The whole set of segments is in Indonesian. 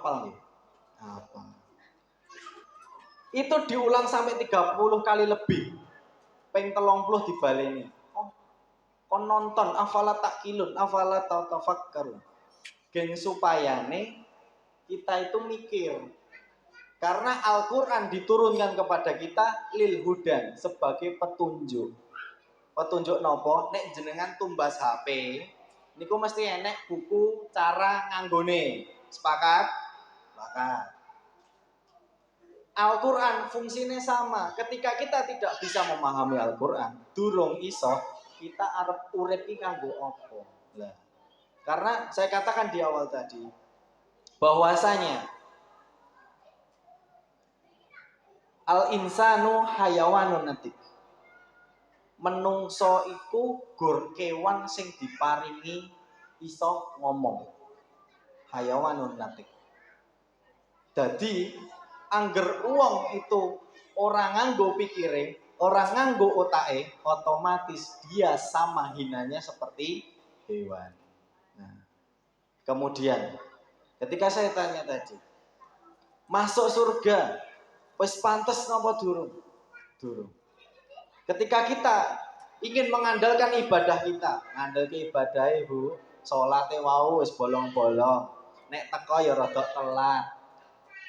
apal nggih? Apal. Itu diulang sampai 30 kali lebih. Ping 30 dibaleni. Oh, kon nonton afala takilun, afala tatafakkarun. Gen supayane kita itu mikir. Karena Al-Qur'an diturunkan kepada kita lil hudan sebagai petunjuk. Petunjuk nopo? Nek jenengan tumbas HP, niku mesti enek buku cara nganggone. Sepakat? Sepakat. Al-Quran fungsinya sama. Ketika kita tidak bisa memahami Al-Quran, durung iso, kita arep urip iki kanggo apa? Lah. Karena saya katakan di awal tadi bahwasanya al-insanu hayawanun natik. Menungso iku gur kewan sing diparingi iso ngomong. Hayawanun natik. Jadi angger uang itu orang nganggo pikire, orang nganggo otake, otomatis dia sama hinanya seperti hewan. Nah, kemudian ketika saya tanya tadi, masuk surga, wis pantes napa durung? Durung. Ketika kita ingin mengandalkan ibadah kita, ngandalke ibadah Bu, salate wau wis bolong-bolong. Nek teko ya rada telat.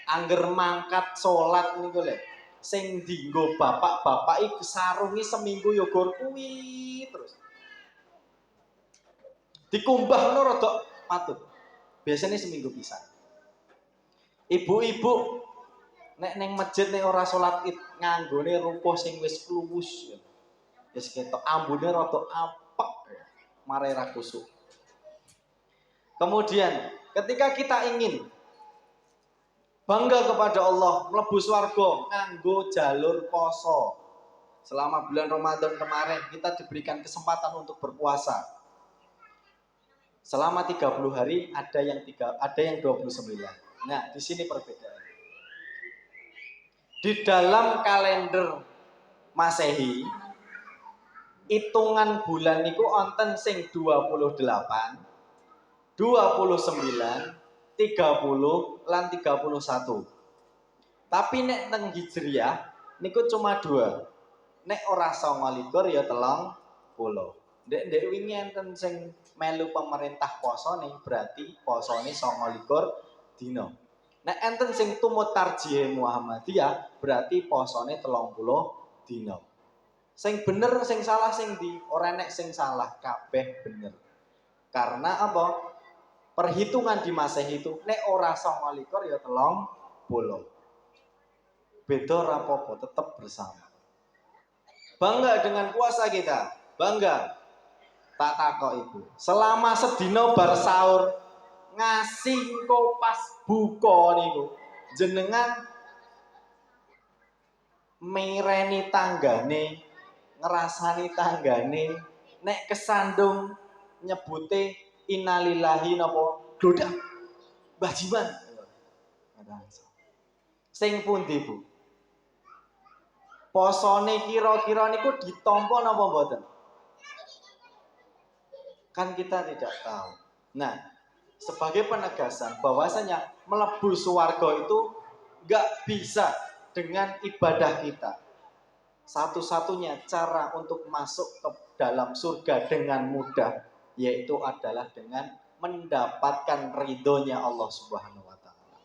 Angger mangkat salat niku lho. Sing dienggo bapak-bapak iku sarungi seminggu ya gor kuwi terus. Dikumbah ngono rada patut. Biasanya seminggu pisan. Ibu-ibu nek ning masjid nek ora salat Id nganggone rupuh sing wis kluwus. Wis ketok ambune rada apek. Mare ra kusuk. Kemudian ketika kita ingin bangga kepada Allah, mlebu swarga nganggo jalur poso. Selama bulan Ramadan kemarin kita diberikan kesempatan untuk berpuasa. Selama 30 hari ada yang 29. Nah, di sini perbedaan. Di dalam kalender Masehi, hitungan bulan niku wonten sing 28, 29, 30 lan 31. Tapi nek teng Hijriah niku cuma 2. Nek ora 29 ya 30. Ndek wingi enten sing melu pemerintah poso nih berarti posone 29 dina. Nek enten sing tumut tarjih Muhammadiyah berarti posone 30 dina. Sing bener sing salah sing di ora nek sing salah kabeh bener. Karena apa? Perhitungan di Masehi itu nek ora 29 ya 30. Beda rapopo tetap bersama. Bangga dengan puasa kita. Bangga. Tak takok ibu. Selama sedina bar sahur ngasih engko pas buka niku jenengan mireni tanggane, ngerasani tanggane, nek kesandung nyebute innalillahi napa glodak Mbah Jiman. Sing pundi Bu? Posone kira-kira niku ditampa napa mboten? Kan kita tidak tahu. Nah, sebagai penegasan bahwasanya mlebu swarga itu enggak bisa dengan ibadah kita. Satu-satunya cara untuk masuk ke dalam surga dengan mudah yaitu adalah dengan mendapatkan ridhonya Allah Subhanahu wa taala.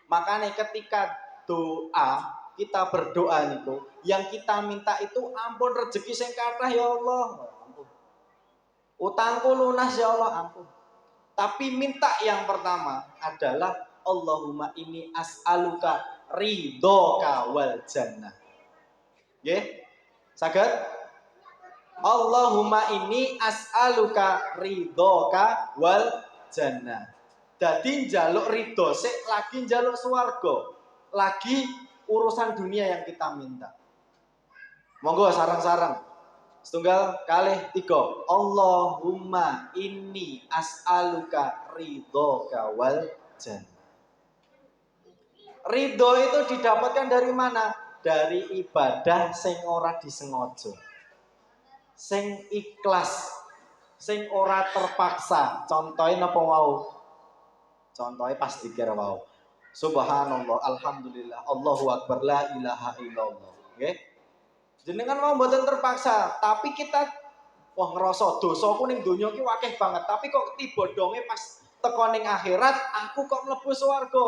Makanya ketika doa, kita berdoa niku, yang kita minta itu ampun rezeki sing kathah ya Allah. Ampun. Utangku lunas ya Allah, ampun. Tapi minta yang pertama adalah Allahumma inni as'aluka ridhoka wal jannah. Nggih? Saged? Allahumma inni as'aluka ridhoka wal jannah. Dadi njaluk ridho sik lagi njaluk swarga. Lagi urusan dunia yang kita minta. Monggo sarang-sarang. Setunggal kalih 3. Allahumma inni as'aluka ridhoka wal jannah. Ridho itu didapatkan dari mana? Dari ibadah sing ora disengaja. Sing ikhlas, sing ora terpaksa. Contohnya napa wau? Contohnya pas dikira wau. Subhanallah, alhamdulillah, Allahu akbar, la ilaha illallah. Nggih. Jenengan mau mboten terpaksa, tapi kita wah ngerasa dosaku ning donya ki akeh banget, tapi kok tiba donge pas teko ning akhirat, aku kok mlebu swarga.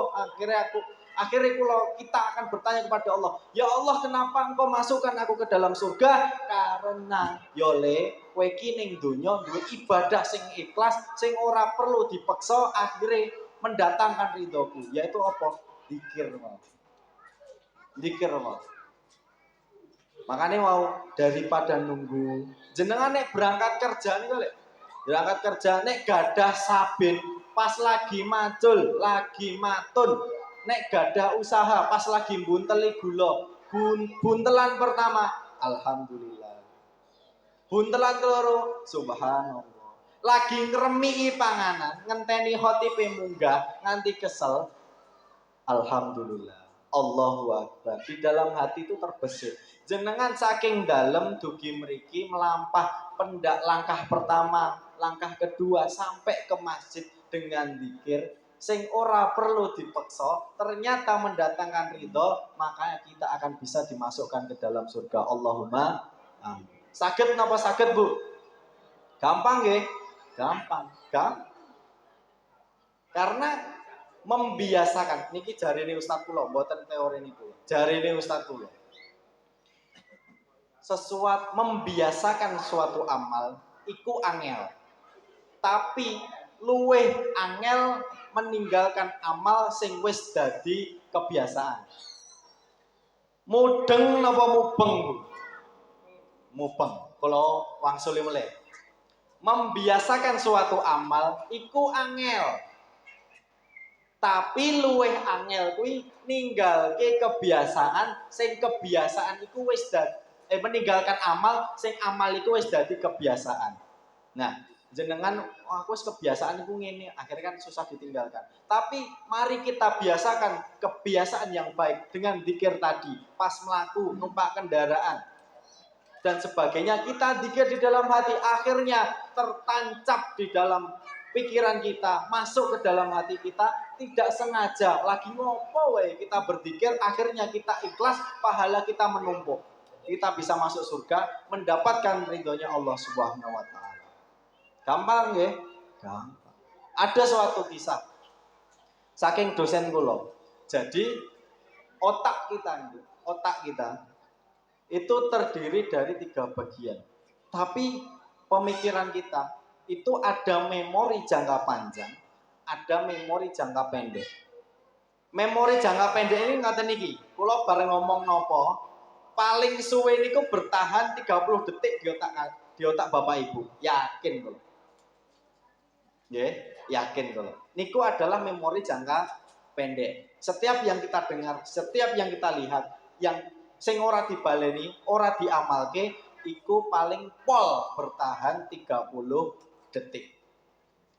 Akhirnya kita akan bertanya kepada Allah, ya Allah kenapa engkau masukkan aku ke dalam surga? Karena yole kowe ki ning donya duwe ibadah sing ikhlas, sing ora perlu dipeksa, akhirnya mendatangkan ridhoku, yaitu apa? Zikir mau. Zikir mau. Makanya mau daripada nunggu jenengan nek berangkat kerja nih kali. Berangkat kerja nek gadah sabin pas lagi macul, lagi matun. Nek gadah usaha pas lagi bunteli gula. Buntelan pertama, alhamdulillah. Buntelan keloro, subhanallah. Lagi ngremi panganan, ngenteni khotipe munggah nganti kesel, alhamdulillah. Allahu akbar. Di dalam hati itu terbesit. Jenengan saking dalam dugi mriki melampah pendak langkah pertama, langkah kedua sampai ke masjid dengan zikir sing ora perlu dipeksa, ternyata mendatangkan ridho, makanya kita akan bisa dimasukkan ke dalam surga. Allahumma amin. Saged napa saged, Bu? Gampang nggih? Gampang. Karena membiasakan niki jarine Ustaz kula mboten teori niku. Jarine Ustaz kula. Membiasakan suatu amal iku angel. Tapi luweh angel meninggalkan amal sing wis dadi kebiasaan. Mudeng napa mubeng, Bu? Mubeng. Kula wangsuli meleh. Membiasakan suatu amal iku angel. Tapi luweh angel kuwi ninggalke kebiasaan sing kebiasaan iku wis meninggalkan amal sing amal iku wis dadi kebiasaan. Nah, jenengan aku wis kebiasaan iku ngene, akhirnya kan susah ditinggalkan. Tapi mari kita biasakan kebiasaan yang baik dengan zikir tadi, pas melaku, numpak kendaraan dan sebagainya, kita zikir di dalam hati, akhirnya tertancap di dalam pikiran kita, masuk ke dalam hati kita, tidak sengaja lagi ngopo we kita berzikir, akhirnya kita ikhlas, pahala kita menumpuk, kita bisa masuk surga, mendapatkan ridhonya Allah Subhanahu wa taala. Gampang nggih? Gampang. Ada suatu kisah saking dosen kula. Jadi otak kita itu terdiri dari 3 bagian. Tapi pemikiran kita itu ada memori jangka panjang, ada memori jangka pendek. Memori jangka pendek ini ngaten niki, kula bareng ngomong nopo, paling suwe niku bertahan 30 detik di otak Bapak Ibu. Yakin kula. Nggih, yakin kula. Niku adalah memori jangka pendek. Setiap yang kita dengar, setiap yang kita lihat, yang sing ora dibaleni, ora diamalke, iku paling pol bertahan 30 detik.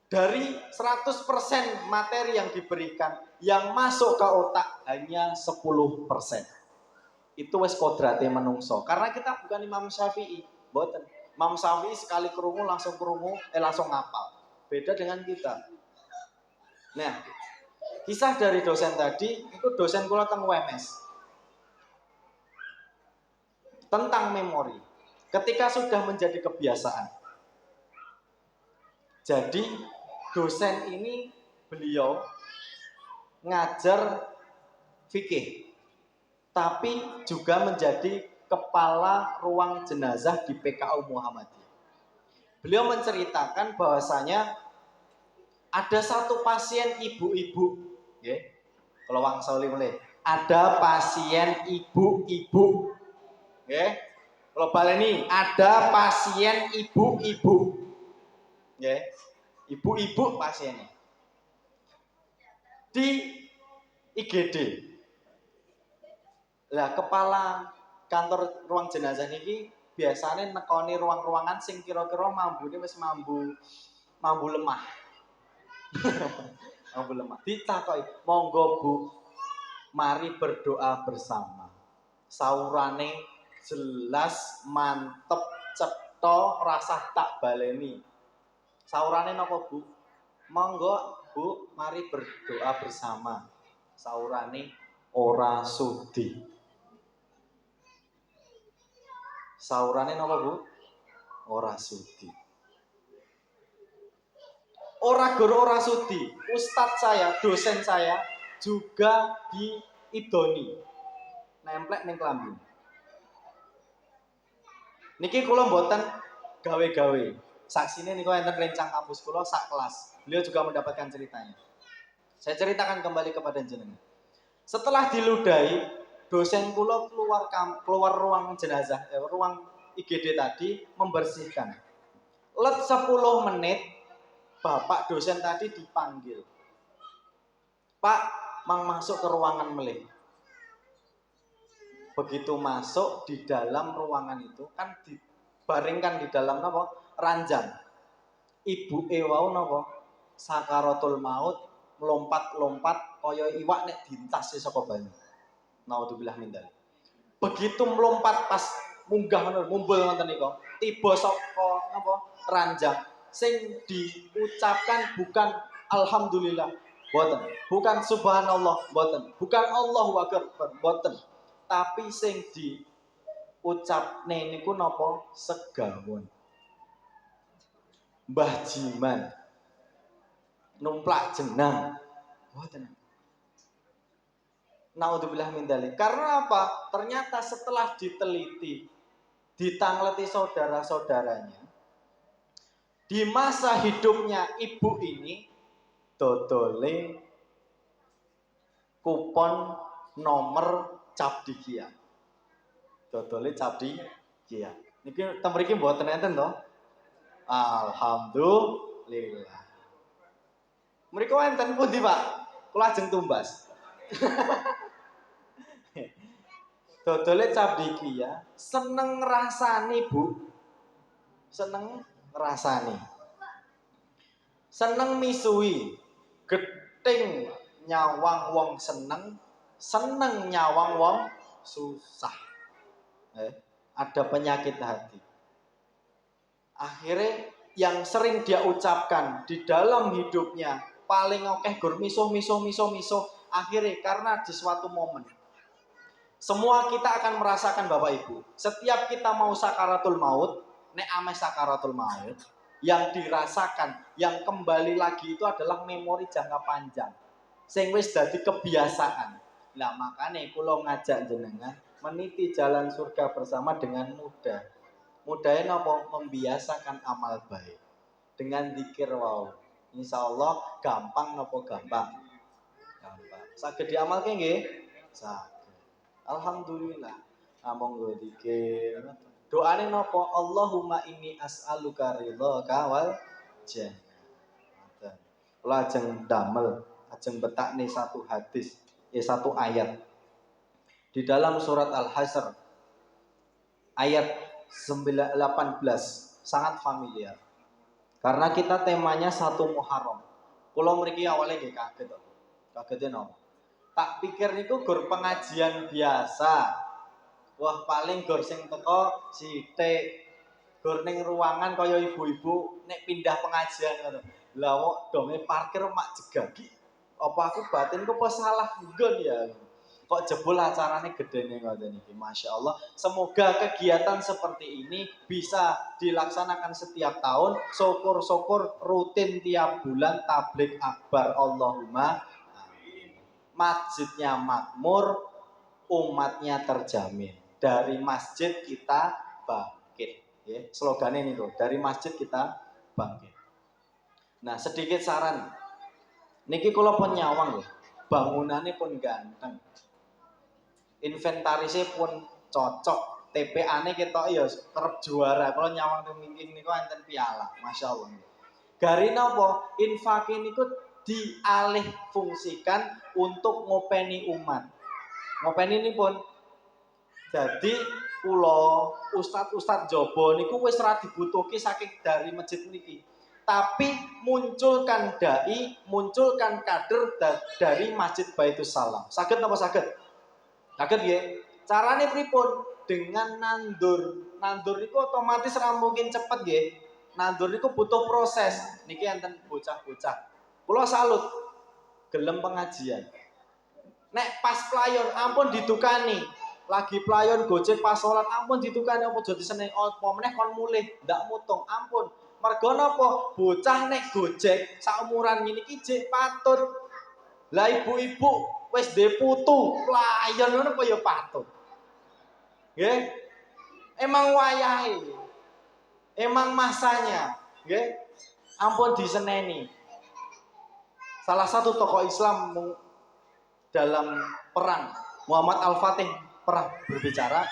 Dari 100% materi yang diberikan, yang masuk ke otak hanya 10%. Itu wis kodrate menungso. Karena kita bukan Imam Syafi'i, mboten. Imam Syafi'i sekali krungu langsung ngapal. Beda dengan kita. Nah, kisah dari dosen tadi, itu dosen kula teng UMS. Tentang memori. Ketika sudah menjadi kebiasaan. Jadi dosen ini beliau ngajar fikih, tapi juga menjadi kepala ruang jenazah di PKU Muhammadiyah. Beliau menceritakan bahwasanya ada satu pasien ibu-ibu, ya, kalau wangsuli mulai, ada pasien ibu-ibu, ya, kalau baleni ada pasien ibu-ibu, ya, ibu-ibu pasiennya di IGD. Lah kepala kantor ruang jenazah ini biasanya nekoni ruang-ruangan sing kira-kira mambune wis mambu lemah. Mambu lemah. Ditakoki, "Monggo Bu, mari berdoa bersama." Saurane jelas, mantep, cetha, rasa tak baleni. Saurane napa Bu? "Monggo Bu, mari berdoa bersama." Saurane ora sudi. Saurane napa Bu? Ora sudi. Ora goro ora sudi. Ustadz saya, dosen saya juga diidoni. Nemplek ning klambi. Niki kula mboten gawe-gawe. Saksine niku enten rencang kampus kula sak kelas. Beliau juga mendapatkan ceritanya. Saya ceritakan kembali kepada jenengan. Setelah diludahi, dosen kula keluar ruang jenazah, ruang IGD tadi membersihkan. Let 10 menit, Bapak dosen tadi dipanggil. Pak, mang masuk ke ruangan melih. Begitu masuk di dalam ruangan itu kan dibaringkan di dalam napa? Ranjang. Ibu wau napa? Sakaratul maut melompat-lompat kaya iwak nek dintas saka banyu. Naudzubillah min dzalik. Begitu melompat pas munggah ngono, mumbul ngoten nika, tiba saka napa? Ranjang. Sing diucapkan bukan alhamdulillah, mboten. Bukan subhanallah, mboten. Bukan Allahu akbar, mboten. Tapi sing diucapne niku napa? Segawon. Mbah Jiman numplak jenang. Mboten. Naudzubillah min dzalik. Karena apa? Ternyata setelah diteliti, ditangleti saudara-saudaranya, di masa hidupnya ibu ini dodole kupon nomor Cabdikia. Dodole Cabdikia. Niki teng mriki mboten enten to? Alhamdulillah. Mriko enten pundi, Pak? Kula ajeng tumbas. Dodole Cabdikia seneng ngrasani, Bu. Seneng ngrasani. Seneng misui. Gething nyawang wong seneng, seneng nyawang wong susah. Ada penyakit hati. Akhirnya yang sering dia ucapkan di dalam hidupnya paling akeh gur miso. Akhirnya karena di suatu momen semua kita akan merasakan Bapak Ibu. Setiap kita mau sakaratul maut, nek ame sakaratul maut, yang dirasakan, yang kembali lagi itu adalah memori jangka panjang. Sing wis dadi kebiasaan. Lah makanya kula ngajak jenengan meniti jalan surga bersama dengan mudah. Mudahnya napa? Membiasakan amal baik. Dengan zikir wau. Insyaallah gampang napa gampang? Gampang. Saged diamalke nggih? Saged. Alhamdulillah. Monggo zikir. Doane napa? Allahumma inni as'aluka ridhaka wal jannah. Kula ajeng damel, ajeng betakne satu hadis, satu ayat. Di dalam surat Al-Hasyr ayat 18 sangat familiar. Karena kita temanya satu Muharram. Kula mriki awale nggih kaget kok. Kagete napa? Tak pikir niku gur pengajian biasa. Wah, paling gur sing teko sithik. Gur ning ruangan kaya ibu-ibu nek pindah pengajian ngono. Lah kok dome parkir mak jegagi. Apa aku batin kok salah nggon ya? Kok jebul acarane gedene ngoten iki. Masya Allah. Semoga kegiatan seperti ini bisa dilaksanakan setiap tahun. Syukur-syukur rutin tiap bulan tabligh akbar. Allahumma amin. Masjidnya makmur, umatnya terjamin. Dari masjid kita bangkit. Ya, slogannya ini loh. Dari masjid kita bangkit. Nah, sedikit saran. Niki kula pun nyawang loh. Bangunannya pun ganteng. Inventarisnya pun cocok. TPA-ne ketok ya kerep juara. Kalau nyawang teng niku enten piala, Masya Allah. Gari napa? Infake niku dialih fungsikan untuk ngopeni umat. Ngopeni ini pun jadi kula ustad jaba niku wis ora dibutuhke saking dari masjid niki. Tapi munculkan dai, munculkan kader dari Masjid Baitus Salam. Saged napa saged? Saged nggih. Carane pripun? Dengan nandur. Nandur niku otomatis ora mungkin cepet nggih. Nandur niku butuh proses. Niki enten bocah-bocah. Kula salut gelem pengajian. Nek pas playon ampun ditukani. Lagi playon Gojek pas salat ampun ditukani apa jadi seneng apa meneh kon mulih ndak mutung ampun. Mergo napa? Bocah nek Gojek saumuran ngene iki jek patut. Lah ibu-ibu wis duwe putu, playon ngono apa ya patut. Nggih. Emang wayahe. Emang masanya, nggih. Ampun diseneni. Salah satu tokoh Islam dalam perang Muhammad Al-Fatih pernah berbicara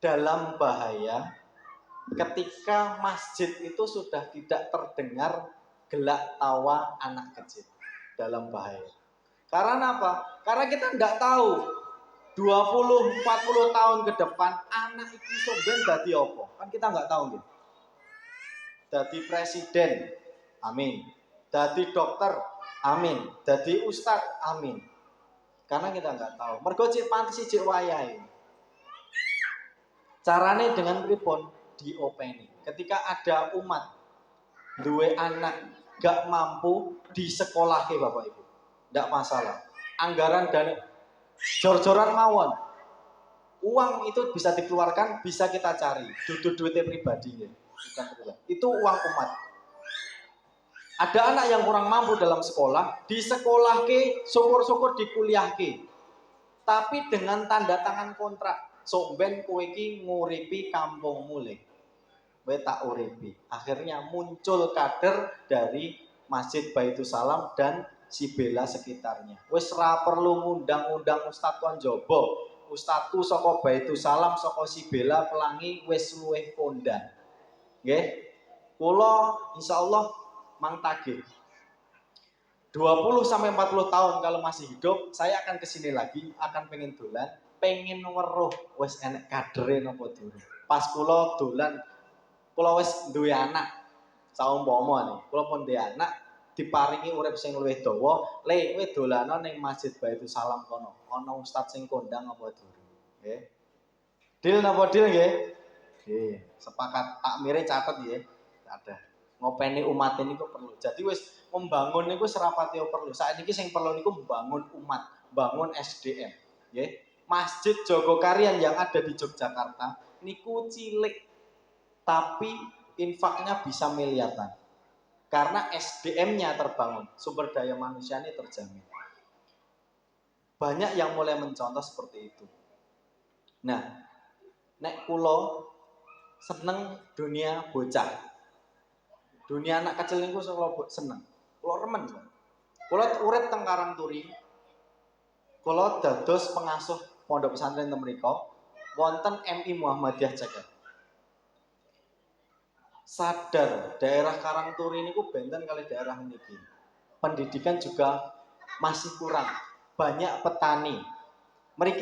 dalam bahaya ketika masjid itu sudah tidak terdengar gelak tawa anak kecil, dalam bahaya. Karena apa? Karena kita tidak tahu 20-40 tahun ke depan anak itu soben dadi apa? Kan kita nggak tahu gitu. Dadi presiden, amin. Dadi dokter, amin. Dadi ustadz, amin. Karena kita nggak tahu. Mergo cek pantes cek wayahe. Carane dengan pripun diopeni. Ketika ada umat duwe anak gak mampu di sekolah ke Bapak Ibu, ndak masalah. Anggaran dan jor-joran mawon. Uang itu bisa dikeluarkan, bisa kita cari. Duit-duitnya pribadi ya. Bukan pribadi. Itu uang umat. Ada anak yang kurang mampu dalam sekolah, di sekolah ke, syukur-syukur di kuliah ke. Tapi dengan tanda tangan kontrak, sok ben kowe iki nguripi kampung mulih. Kowe tak uripi. Akhirnya muncul kader dari Masjid Baitus Salam dan Sibela sekitarnya. Wis ra perlu ngundang-undang Ustadz Konjobo. Ustadku saka Baitus Salam saka Sibela Pelangi wis luwih kondang. Nggih. Kula insyaallah mang tagih 20 sampai 40 tahun kalau masih hidup, saya akan kesini lagi, akan pengen dolan, pengen weruh wis enek kadere napa durung. Pas kula dolan, kula wis duwe anak, saumpama nih, kula pun duwe anak, diparingi urip sing luwih dawa, le kowe dolana ning Masjid Baitus Salam kono, ana ustaz sing kondang apa durung. Nggih. Deal napa deal nggih? Nggih, sepakat. Takmire catet nggih. Ada. Ngopeni umat ini kok perlu. Jadi wis membangun niku serapati perlu. Saat ini sing perlu niku membangun umat, bangun SDM, nggih. Masjid Jogokarian yang ada di Yogyakarta niku cilik tapi infaknya bisa miliaran. Karena SDM-nya terbangun, sumber daya manusianya terjamin. Banyak yang mulai mencontoh seperti itu. Nah, nek kula seneng dunia bocah. Dunia anak kecil niku kula seneng. Kula remen. Kula urip teng Karangturi. Kula dados pengasuh pondok pesantren teng mriku wonten MI Muhammadiyah Ceker. Sadar daerah Karangturi niku benten kali daerah niki. Pendidikan juga masih kurang. Banyak petani. Mriki